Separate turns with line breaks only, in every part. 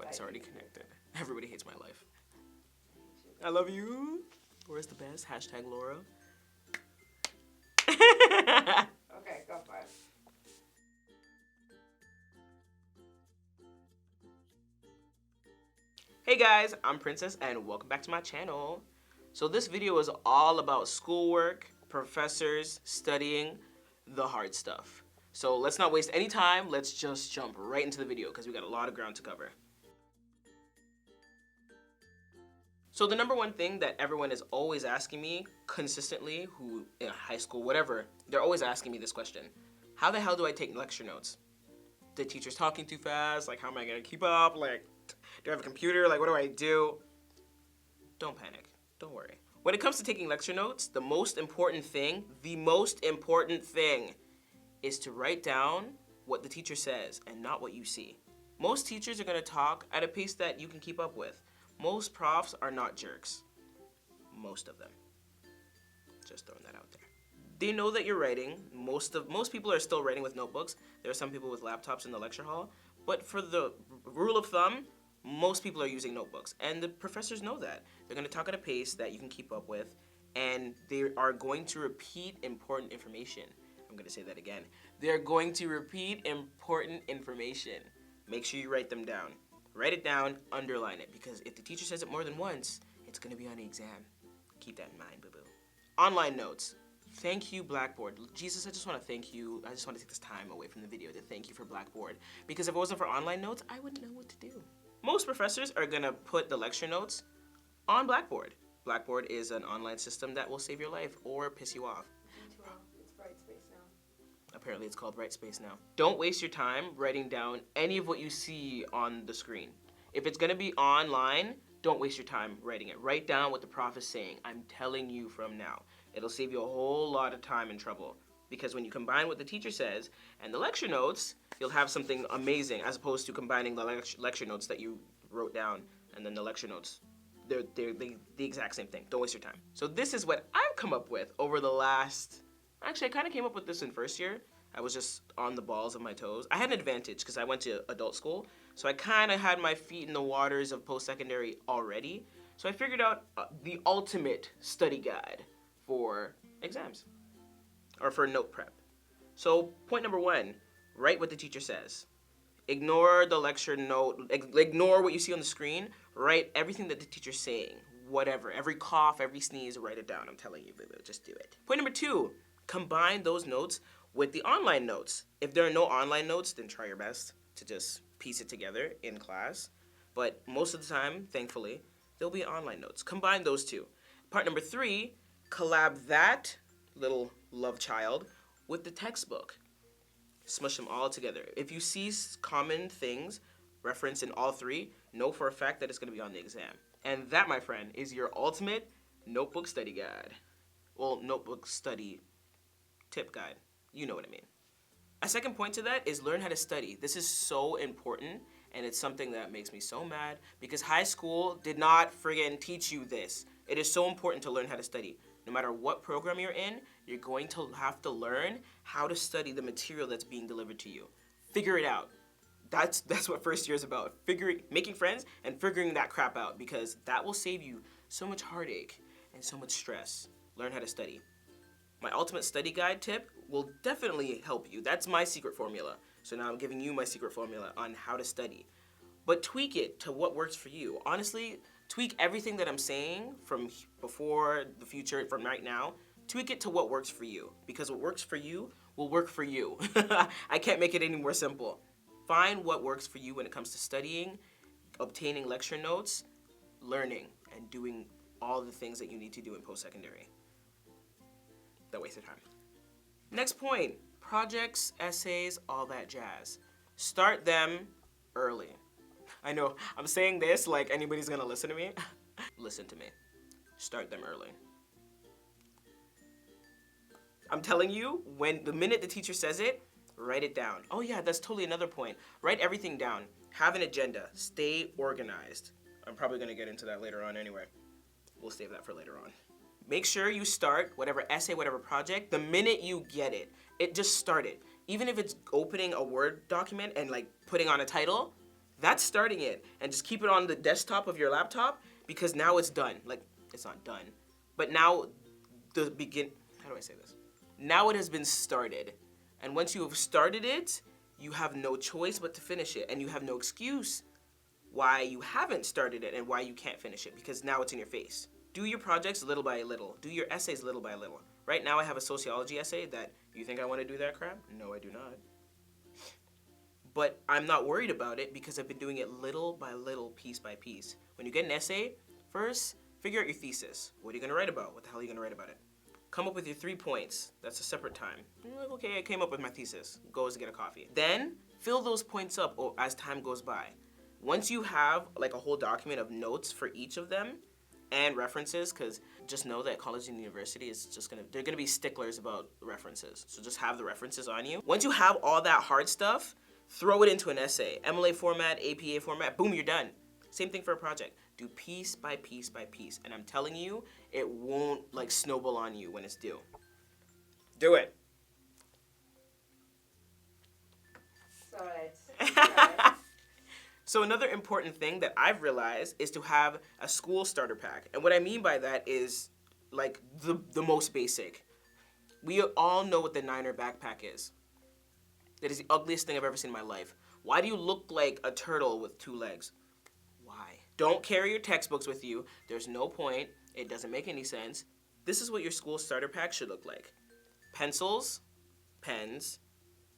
It's already connected. Everybody hates my life. I love you. Where's the best? Hashtag Laura.
Okay, go for it.
Hey guys, I'm Princess and welcome back to my channel. So this video is all about schoolwork, professors, studying, the hard stuff. So let's not waste any time, let's just jump right into the video because we got a lot of ground to cover. So the number one thing that everyone is always asking me consistently, who in high school, whatever, they're always asking me this question. How the hell do I take lecture notes? The teacher's talking too fast, like how am I gonna keep up? Like, do I have a computer? Like, what do I do? Don't panic, don't worry. When it comes to taking lecture notes, the most important thing is to write down what the teacher says and not what you see. Most teachers are gonna talk at a pace that you can keep up with. Most profs are not jerks. Most of them. Just throwing that out there. They know that you're writing. Most people are still writing with notebooks. There are some people with laptops in the lecture hall. But for the rule of thumb, most people are using notebooks. And the professors know that. They're going to talk at a pace that you can keep up with. And they are going to repeat important information. I'm going to say that again. They're going to repeat important information. Make sure you write them down. Write it down, underline it, because if the teacher says it more than once, it's gonna be on the exam. Keep that in mind, boo-boo. Online notes. Thank you, Blackboard. Jesus, I just wanna thank you. I just wanna take this time away from the video to thank you for Blackboard. Because if it wasn't for online notes, I wouldn't know what to do. Most professors are gonna put the lecture notes on Blackboard. Blackboard is an online system that will save your life or piss you off. Apparently it's called Brightspace now. Don't waste your time writing down any of what you see on the screen. If it's gonna be online, don't waste your time writing it. Write down what the prof is saying. I'm telling you from now. It'll save you a whole lot of time and trouble. Because when you combine what the teacher says and the lecture notes, you'll have something amazing as opposed to combining the lecture notes that you wrote down and then the lecture notes. They're the exact same thing. Don't waste your time. So this is what I've come up with over the last... Actually, I kind of came up with this in first year. I was just on the balls of my toes. I had an advantage because I went to adult school, so I kind of had my feet in the waters of post-secondary already. So I figured out the ultimate study guide for exams, or for note prep. So point number one, write what the teacher says. Ignore the lecture note, ignore what you see on the screen, write everything that the teacher's saying, whatever. Every cough, every sneeze, write it down. I'm telling you, boo-boo, just do it. Point number two, combine those notes with the online notes. If there are no online notes, then try your best to just piece it together in class. But most of the time, thankfully, there'll be online notes. Combine those two. Part number three, collab that little love child with the textbook. Smush them all together. If you see common things referenced in all three, know for a fact that it's going to be on the exam. And that, my friend, is your ultimate notebook study guide. Well, notebook study tip guide. You know what I mean. A second point to that is learn how to study. This is so important, and it's something that makes me so mad because high school did not friggin' teach you this. It is so important to learn how to study. No matter what program you're in, you're going to have to learn how to study the material that's being delivered to you. Figure it out. That's what first year is about. Making friends and figuring that crap out, because that will save you so much heartache and so much stress. Learn how to study. My ultimate study guide tip will definitely help you. That's my secret formula. So now I'm giving you my secret formula on how to study. But tweak it to what works for you. Honestly, tweak everything that I'm saying from before, the future, from right now. Tweak it to what works for you. Because what works for you will work for you. I can't make it any more simple. Find what works for you when it comes to studying, obtaining lecture notes, learning, and doing all the things that you need to do in post-secondary. Don't waste your time. Next point, projects, essays, all that jazz. Start them early. I know, I'm saying this like anybody's gonna listen to me. Listen to me. Start them early. I'm telling you, the minute the teacher says it, write it down. Oh yeah, that's totally another point. Write everything down. Have an agenda. Stay organized. I'm probably gonna get into that later on anyway. We'll save that for later on. Make sure you start whatever essay, whatever project, the minute you get it. It just started. Even if it's opening a Word document and like putting on a title, That's starting it. And just keep it on the desktop of your laptop because now it's done. Like, it's not done. But now how do I say this? Now it has been started. And once you have started it, you have no choice but to finish it. And you have no excuse why you haven't started it and why you can't finish it because now it's in your face. Do your projects little by little. Do your essays little by little. Right now I have a sociology essay that, you think I want to do that crap? No, I do not. But I'm not worried about it because I've been doing it little by little, piece by piece. When you get an essay, first, figure out your thesis. What are you going to write about? What the hell are you going to write about it? Come up with your 3 points. That's a separate time. Like, okay, I came up with my thesis. Go to get a coffee. Then, fill those points up as time goes by. Once you have like a whole document of notes for each of them and references, because just know that college and university is they're gonna be sticklers about references. So just have the references on you. Once you have all that hard stuff, throw it into an essay. MLA format, APA format, boom, you're done. Same thing for a project. Do piece by piece by piece. And I'm telling you, it won't like snowball on you when it's due. Do it.
Solid.
So another important thing that I've realized is to have a school starter pack. And what I mean by that is like the most basic. We all know what the Niner backpack is. That is the ugliest thing I've ever seen in my life. Why do you look like a turtle with 2 legs? Why? Don't carry your textbooks with you. There's no point. It doesn't make any sense. This is what your school starter pack should look like. Pencils, pens,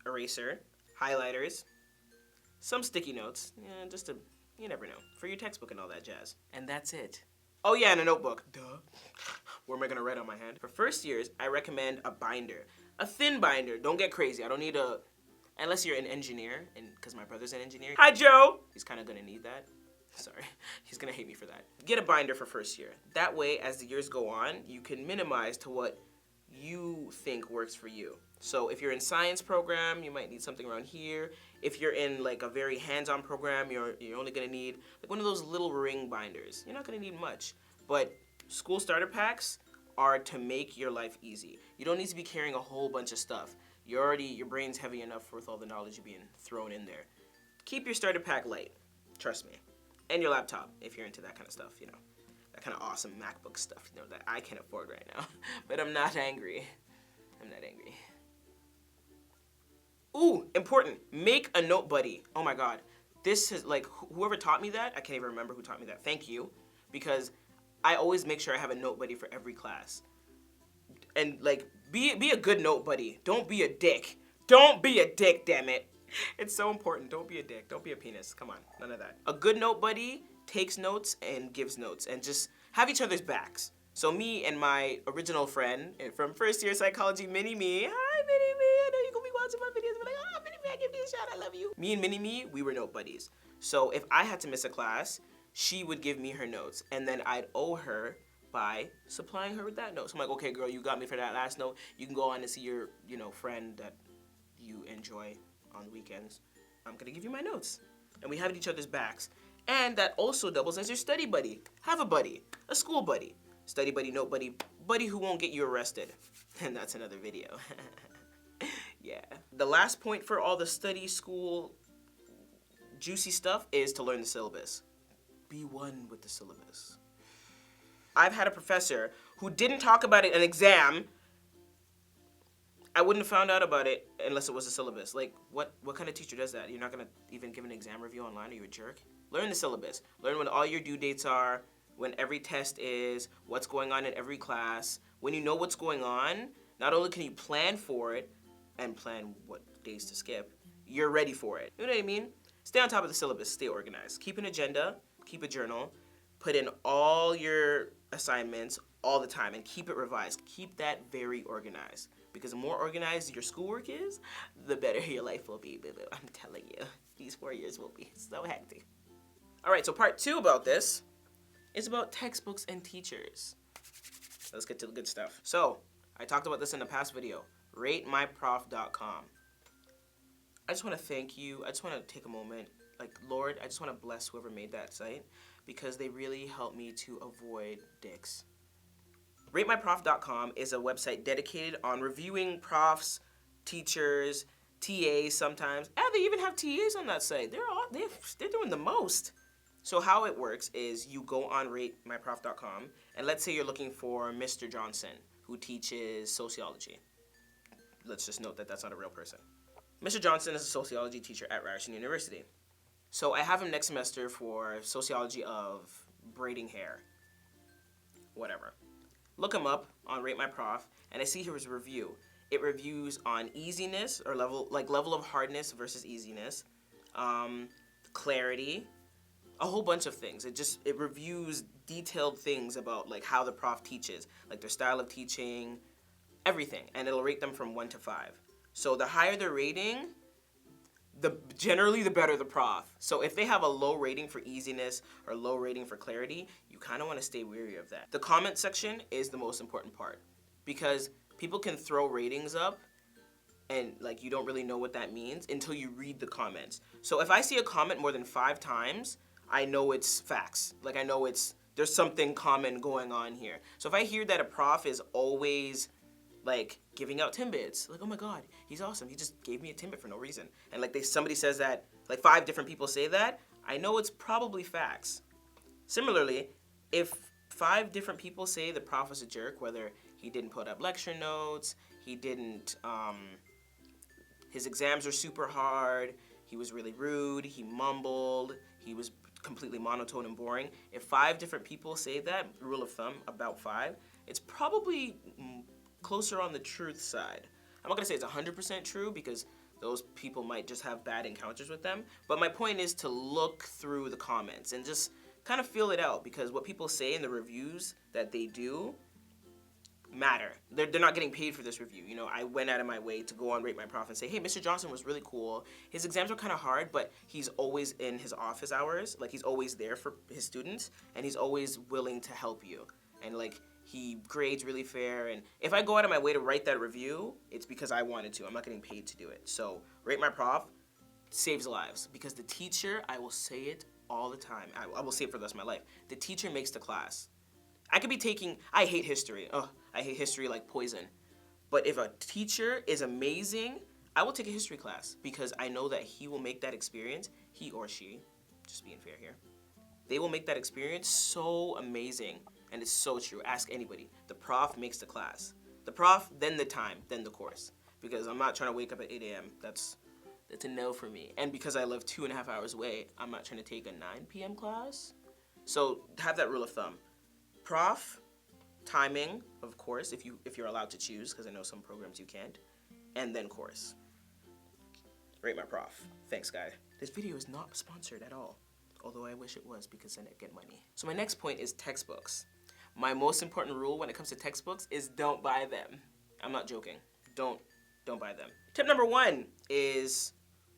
eraser, highlighters, some sticky notes, you never know, for your textbook and all that jazz. And that's it. Oh yeah, and a notebook. Duh. Where am I gonna write on my hand? For first years, I recommend a binder. A thin binder. Don't get crazy. I don't need unless you're an engineer, and because my brother's an engineer. Hi, Joe! He's kind of gonna need that. Sorry, he's gonna hate me for that. Get a binder for first year. That way, as the years go on, you can minimize to what you think works for you. So if you're in science program, you might need something around here. If you're in like a very hands-on program, you're only gonna need like one of those little ring binders. You're not gonna need much. But school starter packs are to make your life easy. You don't need to be carrying a whole bunch of stuff. Your brain's heavy enough with all the knowledge being thrown in there. Keep your starter pack light, trust me. And your laptop, if you're into that kind of stuff, that kind of awesome MacBook stuff, that I can't afford right now. But I'm not angry. I'm not angry. Ooh, important. Make a note buddy. Oh my God. This is like, whoever taught me that, I can't even remember who taught me that. Thank you. Because I always make sure I have a note buddy for every class. And like, be a good note buddy. Don't be a dick. Don't be a dick, damn it. It's so important. Don't be a dick. Don't be a penis. Come on. None of that. A good note buddy takes notes and gives notes and just have each other's backs. So me and my original friend from first year psychology, Mini-Me. Hi, Mini-Me. I know you're going to be watching my videos. But like, oh, Mini-Me, I give you a shout. I love you. Me and Mini-Me, we were note buddies. So if I had to miss a class, she would give me her notes. And then I'd owe her by supplying her with that note. So I'm like, okay, girl, you got me for that last note. You can go on and see your, friend that you enjoy on the weekends. I'm going to give you my notes. And we have each other's backs. And that also doubles as your study buddy. Have a buddy, a school buddy. Study buddy, note buddy, buddy who won't get you arrested. And that's another video. Yeah. The last point for all the study, school, juicy stuff is to learn the syllabus. Be one with the syllabus. I've had a professor who didn't talk about it in an exam. I wouldn't have found out about it unless it was a syllabus. Like, what kind of teacher does that? You're not going to even give an exam review online? Are you a jerk? Learn the syllabus. Learn when all your due dates are, when every test is, what's going on in every class. When you know what's going on, not only can you plan for it and plan what days to skip, you're ready for it. You know what I mean? Stay on top of the syllabus. Stay organized. Keep an agenda. Keep a journal. Put in all your assignments all the time and keep it revised. Keep that very organized. Because the more organized your schoolwork is, the better your life will be, boo-boo. I'm telling you, these 4 years will be so hectic. All right, so part 2 about this is about textbooks and teachers. Let's get to the good stuff. So, I talked about this in the past video, ratemyprof.com. I just want to thank you. I just want to take a moment. Like, Lord, I just want to bless whoever made that site because they really helped me to avoid dicks. RateMyProf.com is a website dedicated on reviewing profs, teachers, TAs sometimes. And they even have TAs on that site. They're doing the most. So how it works is you go on ratemyprof.com, and let's say you're looking for Mr. Johnson, who teaches sociology. Let's just note that that's not a real person. Mr. Johnson is a sociology teacher at Ryerson University. So I have him next semester for sociology of braiding hair. Whatever. Look him up on Rate My Prof, and I see here his review. It reviews on easiness, or level of hardness versus easiness, clarity, a whole bunch of things. It reviews detailed things about like how the prof teaches, like their style of teaching, everything, and it'll rate them from 1 to 5. So the higher the rating, generally the better the prof. So if they have a low rating for easiness or low rating for clarity, you kind of want to stay wary of that. The comment section is the most important part, because people can throw ratings up and like you don't really know what that means until you read the comments. So if I see a comment more than 5 times, I know it's facts. Like I know there's something common going on here. So if I hear that a prof is always like giving out Timbits, like, oh my God, he's awesome. He just gave me a Timbit for no reason. And like somebody says that, like 5 different people say that, I know it's probably facts. Similarly, if 5 different people say the prof was a jerk, whether he didn't put up lecture notes, he didn't, his exams are super hard, he was really rude, he mumbled, he was completely monotone and boring. If 5 different people say that, rule of thumb, about 5, it's probably closer on the truth side. I'm not gonna say it's 100% true because those people might just have bad encounters with them, but my point is to look through the comments and just kind of feel it out, because what people say in the reviews that they do matter. They're not getting paid for this review. You know, I went out of my way to go on Rate My Prof and say, hey, Mr. Johnson was really cool. His exams were kind of hard, but he's always in his office hours. Like, he's always there for his students, and he's always willing to help you. And, like, he grades really fair. And if I go out of my way to write that review, it's because I wanted to. I'm not getting paid to do it. So, Rate My Prof saves lives, because the teacher, I will say it all the time. I will say it for the rest of my life. The teacher makes the class. I could be I hate history. Oh, I hate history like poison. But if a teacher is amazing, I will take a history class, because I know that he will make that experience, he or she, just being fair here, they will make that experience so amazing. And it's so true. Ask anybody. The prof makes the class. The prof, then the time, then the course. Because I'm not trying to wake up at 8 a.m. That's a no for me. And because I live 2.5 hours away, I'm not trying to take a 9 p.m. class. So have that rule of thumb. Prof, timing, of course, if you're allowed to choose, because I know some programs you can't, and then course. Rate My Prof. Thanks, guy. This video is not sponsored at all, although I wish it was, because then I'd get money. So my next point is textbooks. My most important rule when it comes to textbooks is don't buy them. I'm not joking. Don't buy them. Tip number 1 is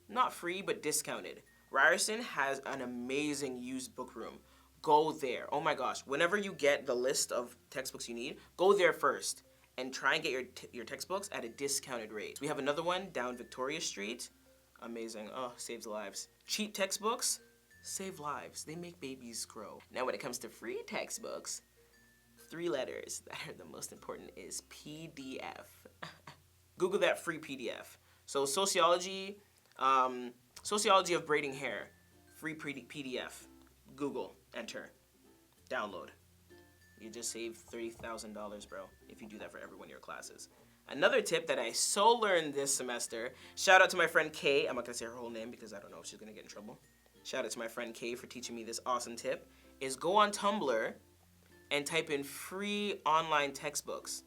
not free, but discounted. Ryerson has an amazing used book room. Go there. Oh my gosh. Whenever you get the list of textbooks you need, go there first and try and get your textbooks at a discounted rate. We have another one down Victoria Street. Amazing. Oh, saves lives. Cheap textbooks save lives. They make babies grow. Now when it comes to free textbooks, 3 letters that are the most important is PDF. Google that free PDF. So sociology of braiding hair, free PDF. Google, enter, download. You just saved $30,000, bro, if you do that for every one of your classes. Another tip that I so learned this semester, shout out to my friend Kay. I'm not gonna say her whole name because I don't know if she's gonna get in trouble. Shout out to my friend Kay for teaching me this awesome tip, is go on Tumblr and type in free online textbooks,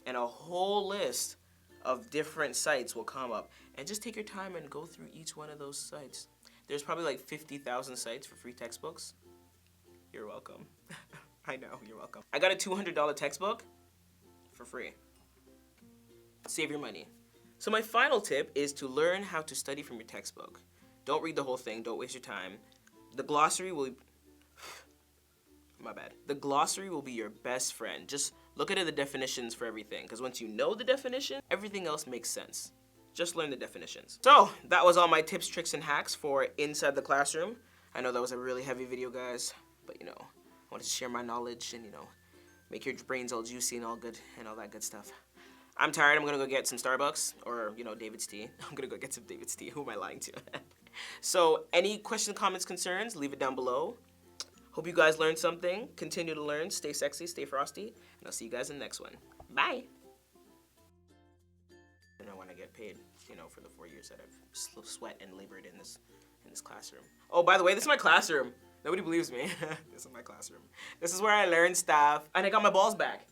and a whole list of different sites will come up. And just take your time and go through each one of those sites. There's probably like 50,000 sites for free textbooks. You're welcome. I know, you're welcome. I got a $200 textbook for free. Save your money. So my final tip is to learn how to study from your textbook. Don't read the whole thing, don't waste your time. The glossary will... My bad. The glossary will be your best friend. Just look at the definitions for everything, because once you know the definition, everything else makes sense. Just learn the definitions. So, that was all my tips, tricks, and hacks for inside the classroom. I know that was a really heavy video, guys, but I wanted to share my knowledge and, make your brains all juicy and all good and all that good stuff. I'm tired. I'm gonna go get some Starbucks or, you know, David's tea. I'm gonna go get some David's tea. Who am I lying to? So any questions, comments, concerns, leave it down below. Hope you guys learned something. Continue to learn. Stay sexy, stay frosty. And I'll see you guys in the next one. Bye. I know when I get paid, you know, for the 4 years that I've sweat and labored in this classroom. Oh, by the way, this is my classroom. Nobody believes me. This is my classroom. This is where I learn stuff. And I got my balls back.